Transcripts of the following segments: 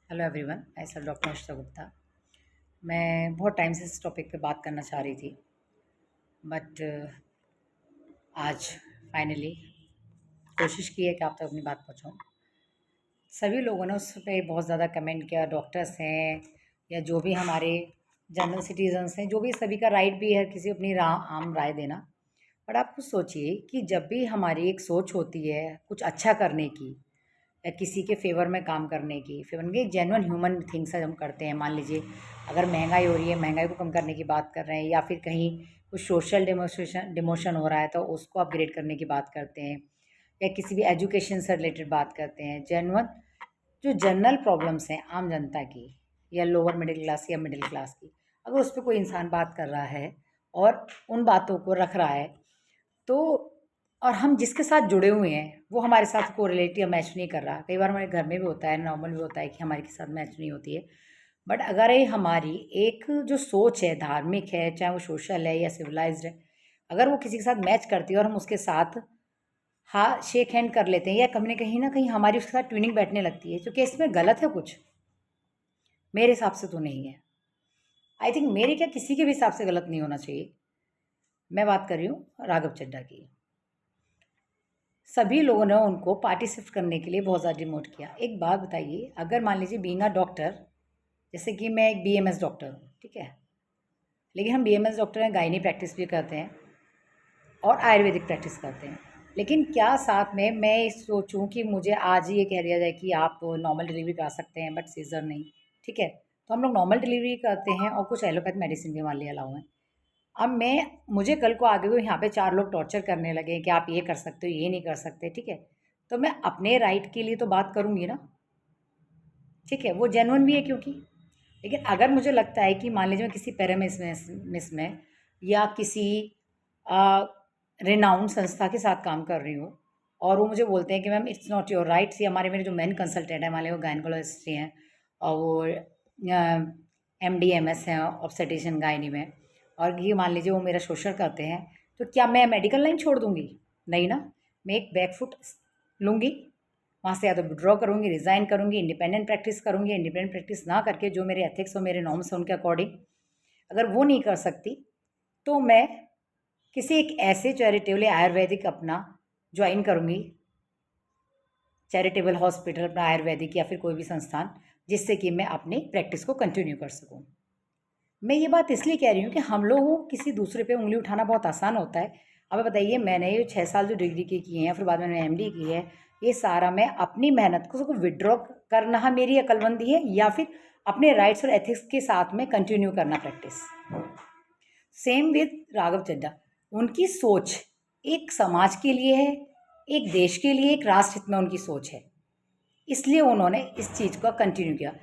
Hello everyone, मैं sir doctor Harshita Gupta. मैं बहुत टाइम से इस टॉपिक पे बात करना चाह रही थी, बट आज फाइनली कोशिश की है कि आप तक अपनी बात पहुंचाऊं। सभी लोगों ने उस पे बहुत ज़्यादा कमेंट किया, डॉक्टर्स हैं या जो भी हमारे जनरल सिटीजन्स हैं, जो भी सभी का राइट भी है किसी अपनी आम राय देना। बट आप खुद सोचिए कि जब भी हमारी एक सोच होती है कुछ अच्छा करने की या किसी के फेवर में काम करने की, फेवर में जेन्युइन ह्यूमन थिंग्स हम करते हैं। मान लीजिए अगर महंगाई हो रही है, महंगाई को कम करने की बात कर रहे हैं, या फिर कहीं कुछ सोशल डिमोशन हो रहा है तो उसको अपग्रेड करने की बात करते हैं, या किसी भी एजुकेशन से रिलेटेड बात करते हैं। जेन्युइन जो जनरल प्रॉब्लम्स हैं आम जनता की या लोअर मिडिल क्लास या मिडिल क्लास की, अगर उस पर कोई इंसान बात कर रहा है और उन बातों को रख रहा है तो, और हम जिसके साथ जुड़े हुए हैं वो हमारे साथ कोरिलेट या मैच नहीं कर रहा। कई बार हमारे घर में भी होता है, नॉर्मल भी होता है कि हमारे के साथ मैच नहीं होती है। बट अगर ये हमारी एक जो सोच है, धार्मिक है, चाहे वो सोशल है या सिविलाइज्ड है, अगर वो किसी के साथ मैच करती है और हम उसके साथ हाँ शेक हैंड कर लेते हैं, या कहीं ना कहीं हमारी उसके साथ ट्यूनिंग बैठने लगती है, क्योंकि इसमें गलत है कुछ? मेरे हिसाब से तो नहीं है। आई थिंक मेरे क्या किसी के भी हिसाब से गलत नहीं होना चाहिए। मैं बात कर रही हूँ राघव चड्ढा की। सभी लोगों ने उनको पार्टी शिफ्ट करने के लिए बहुत ज़्यादा डिमोट किया। एक बात बताइए, अगर मान लीजिए बीइंग अ डॉक्टर, जैसे कि मैं एक बीएमएस डॉक्टर हूँ, ठीक है, लेकिन हम बीएमएस डॉक्टर हैं, गायनी प्रैक्टिस भी करते हैं और आयुर्वेदिक प्रैक्टिस करते हैं। लेकिन क्या साथ में मैं सोचूं कि मुझे आज ही ये कह दिया जाए कि आप नॉर्मल डिलीवरी करा सकते हैं बट सीजर नहीं, ठीक है, तो हम लोग नॉर्मल डिलीवरी करते हैं और कुछ एलोपैथ मेडिसिन भी मान लिया अलाउ है। अब मुझे कल को आगे को यहाँ पे 4 लोग टॉर्चर करने लगे कि आप ये कर सकते हो, ये नहीं कर सकते, ठीक है, तो मैं अपने राइट के लिए तो बात करूँगी ना, ठीक है, वो जेन्युइन भी है क्योंकि। लेकिन अगर मुझे लगता है कि मान लीजिए मैं किसी पैरामिस में या किसी रिनाउंड संस्था के साथ काम कर रही हूँ और वो मुझे बोलते हैं कि ma'am it's not your rights, या हमारे मेरे जो मेन कंसल्टेंट है, मान लीजिए वो गायनकोलॉजिस्ट हैं और वो MD MS हैं ऑब्स्टेट्रिशियन गायनी में, और ये मान लीजिए वो मेरा शोषण करते हैं, तो क्या मैं मेडिकल लाइन छोड़ दूँगी? नहीं ना। मैं एक बैकफुट लूँगी, वहाँ से या तो विड्रॉ करूँगी, रिज़ाइन करूँगी, इंडिपेंडेंट प्रैक्टिस करूँगी। इंडिपेंडेंट प्रैक्टिस ना करके जो मेरे एथिक्स और मेरे नॉर्म्स हैं उनके अकॉर्डिंग अगर वो नहीं कर सकती, तो मैं किसी एक ऐसे चैरिटेबल या आयुर्वेदिक अपना ज्वाइन करूँगी, चैरिटेबल हॉस्पिटल अपना आयुर्वेदिक या फिर कोई भी संस्थान, जिससे कि मैं अपनी प्रैक्टिस को कंटिन्यू कर सकूँ। मैं ये बात इसलिए कह रही हूँ कि हम लोगों को किसी दूसरे पे उंगली उठाना बहुत आसान होता है। अब बताइए, मैंने ये 6 साल जो डिग्री की किए हैं, फिर बाद में मैंने MD की है, ये सारा मैं अपनी मेहनत को विड्रॉ करना मेरी अकलमंदी है, या फिर अपने राइट्स और एथिक्स के साथ में कंटिन्यू करना practice. Same with Raghav Chadha. उनकी सोच एक समाज के लिए है, एक देश के लिए, एक राष्ट्र हित में उनकी सोच है, इसलिए उन्होंने इस चीज़ को कंटिन्यू किया।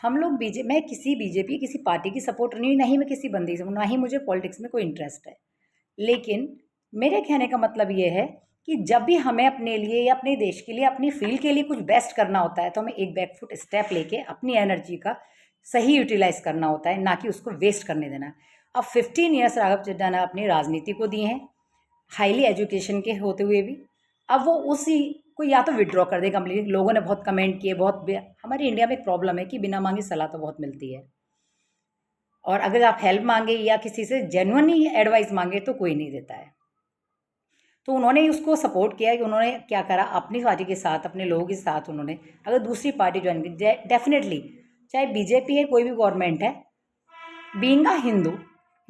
हम लोग मैं किसी बीजेपी किसी पार्टी की सपोर्टर नहीं हूँ, ना ही मैं किसी बंदी से, ना ही मुझे पॉलिटिक्स में कोई इंटरेस्ट है। लेकिन मेरे कहने का मतलब ये है कि जब भी हमें अपने लिए या अपने देश के लिए, अपनी फील्ड के लिए कुछ बेस्ट करना होता है, तो हमें एक बैकफुट स्टेप लेके अपनी एनर्जी का सही यूटिलाइज करना होता है, ना कि उसको वेस्ट करने देना। अब 15 ईयर्स राघव चड्ढा ने अपनी राजनीति को दिए हैं, हाईली एजुकेशन के होते हुए भी। अब वो उसी को या तो विड्रॉ कर दे कंप्लीटली। लोगों ने बहुत कमेंट किए, हमारे इंडिया में एक प्रॉब्लम है कि बिना मांगे सलाह तो बहुत मिलती है, और अगर आप हेल्प मांगे या किसी से जेन्युइनली एडवाइस मांगे तो कोई नहीं देता है। तो उन्होंने उसको सपोर्ट किया कि उन्होंने क्या करा, अपनी पार्टी के साथ, अपने लोगों के साथ उन्होंने अगर दूसरी पार्टी ज्वाइन की, डेफिनेटली चाहे बीजेपी है, कोई भी गवर्नमेंट है, being a Hindu,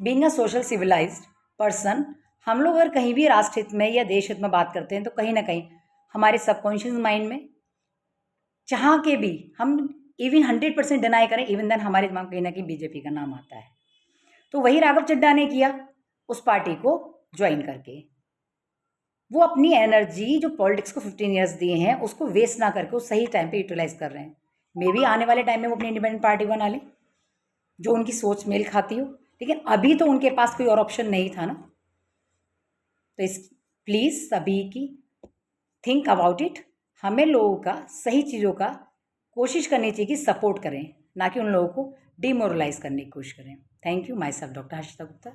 being a social civilised person, हम लोग अगर कहीं भी राष्ट्र हित में या देश हित में बात करते हैं तो कहीं ना कहीं हमारे सबकॉन्शियस माइंड में चाह के भी हम इवन 100% डिनाई करें, इवन देन हमारे दिमाग में कहीं ना कहीं बीजेपी का नाम आता है। तो वही राघव चड्ढा ने किया, उस पार्टी को ज्वाइन करके। वो अपनी एनर्जी जो पॉलिटिक्स को 15 ईयर्स दिए हैं उसको वेस्ट ना करके वो सही टाइम पे यूटिलाइज कर रहे हैं। मे बी आने वाले टाइम में वो अपनी इंडिपेंडेंट पार्टी बना लें जो उनकी सोच मेल खाती हो, लेकिन अभी तो उनके पास कोई और ऑप्शन नहीं था ना। तो इस प्लीज़ सभी की थिंक अबाउट इट। हमें लोगों का सही चीज़ों का कोशिश करनी चाहिए कि सपोर्ट करें, ना कि उन लोगों को डिमोरलाइज करने की कोशिश करें। Thank you. My self doctor Harshita Gupta.